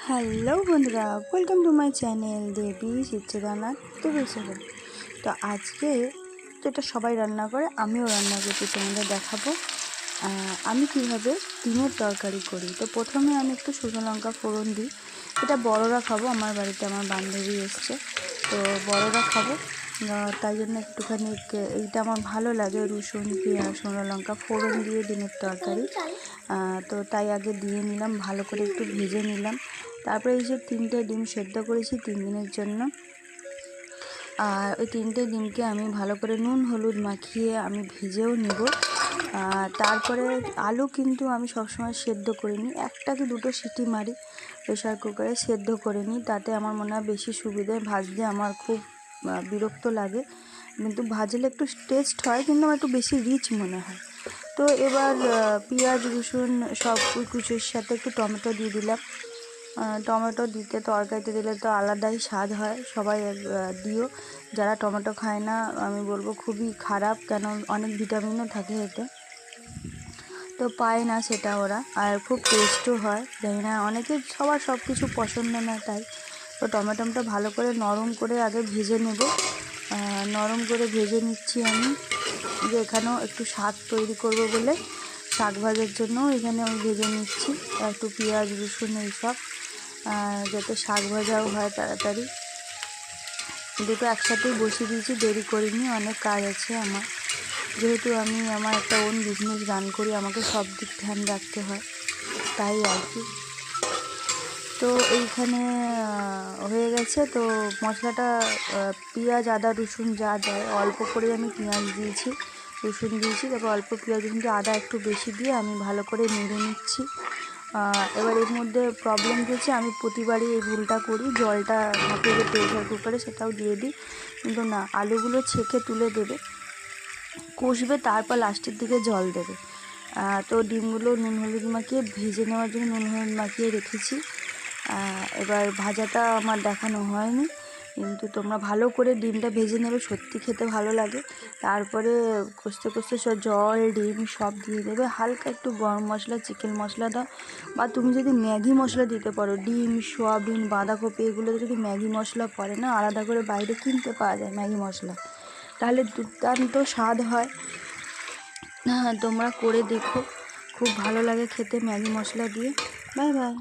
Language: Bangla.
হ্যালো বন্ধুরা, welcome to my channel Devi চিত্রদানা টেবিল সেভেন। তো আজকে যেটা সবাই রান্না করে আমিও রান্না করছি, তোমাদের দেখাবো আমি কীভাবে ডিমের তরকারি করি। তো প্রথমে আমি একটু শুকনো লঙ্কা ফোড়ন দিই। এটা বড়রা খাবো, আমার বাড়িতে আমার বান্ধবী এসছে, তো বড়রা খাবো, তাই জন্য একটুখানি এইটা আমার ভালো লাগে, রসুন পেঁয়াজ শুকনো লঙ্কা ফোড়ন দিয়ে ডিমের তরকারি। তো তাই আগে দিয়ে নিলাম, ভালো করে একটু ভেজে নিলাম। তারপরে এই যে 3টে ডিম সেদ্ধ করেছি 3 দিনের জন্য, আর ওই 3টে ডিমকে আমি ভালো করে নুন হলুদ মাখিয়ে আমি ভেজেও নেব। তারপরে আলু কিন্তু আমি সবসময় সেদ্ধ করে নিই, 1টা কি 2টো সিটি মারি প্রেশার কুকারে, সেদ্ধ করে নিই, তাতে আমার মনে হয় বেশি সুবিধে। ভাজতে আমার খুব বিরক্ত লাগে, কিন্তু ভাজলে একটু টেস্ট হয়, কিন্তু আমার একটু বেশি রিচ মনে হয়। তো এবার পেঁয়াজ রসুন সব কুচোর সাথে একটু টমেটো দিয়ে দিলাম। টমেটো দিতে তরকারিতে দিলে তো আলাদাই স্বাদ হয়, সবাই দিও। যারা টমেটো খায় না আমি বলবো খুবই খারাপ, কেন অনেক ভিটামিনও থাকে এতে, তো পায় না সেটা ওরা, আর খুব টেস্টও হয়। জানি না অনেকের সবার সব কিছু পছন্দ না, তাই তো টমেটোটা ভালো করে নরম করে আগে ভেজে নেব। নরম করে ভেজে নিচ্ছি আমি, যে এখানেও একটু শাক তৈরি করব বলে শাক ভাজার জন্য এখানে আমি ভেজে নিচ্ছি একটু পেঁয়াজ রসুন এইসব, যাতে শাক ভাজাও হয় তাড়াতাড়ি। দুটো একসাথেই বসিয়ে দিয়েছি, দেরি করিনি, অনেক কাজ আছে আমার, যেহেতু আমি আমার একটা ওন বিজনেস রান করি, আমাকে সব দিক ধ্যান রাখতে হয়, তাই আর কি। তো এইখানে হয়ে গেছে। তো মশলাটা পেঁয়াজ আদা রসুন যা দেয় অল্প করে আমি পেঁয়াজ দিয়েছি রসুন দিয়েছি, তারপর অল্প পেঁয়াজ রসুন দিয়ে আদা একটু বেশি দিয়ে আমি ভালো করে নেড়ে নিচ্ছি। এবার এর মধ্যে প্রবলেম হচ্ছে, আমি প্রতিবারই এই ভুলটা করি, জলটা থাকে যে প্রেশার কুকারে সেটাও দিয়ে দিই, কিন্তু না, আলুগুলো ছেঁকে তুলে দেবে, কষবে, তারপর লাস্টের দিকে জল দেবে। তো ডিমগুলো নুন হলুদ মাখিয়ে ভেজে নেওয়ার জন্য নুন হলুদ মাখিয়ে রেখেছি। এবার ভাজাটা আমার দেখানো হয়নি, কিন্তু তোমরা ভালো করে ডিমটা ভেজে নেবে, সত্যি খেতে ভালো লাগে। তারপরে কষতে কষতে সব জল ডিম সব দিয়ে দেবে, হালকা একটু গরম মশলা চিকেন মশলা দাও, বা তুমি যদি ম্যাগি মশলা দিতে পারো, ডিম সোয়াবিন বাঁধাকপি এগুলোতে যদি ম্যাগি মশলা পড়ে না, আলাদা করে বাইরে কিনতে পাওয়া যায় ম্যাগি মশলা, তাহলে দুর্দান্ত স্বাদ হয়। তোমরা করে দেখো, খুব ভালো লাগে খেতে ম্যাগি মশলা দিয়ে। Bye bye.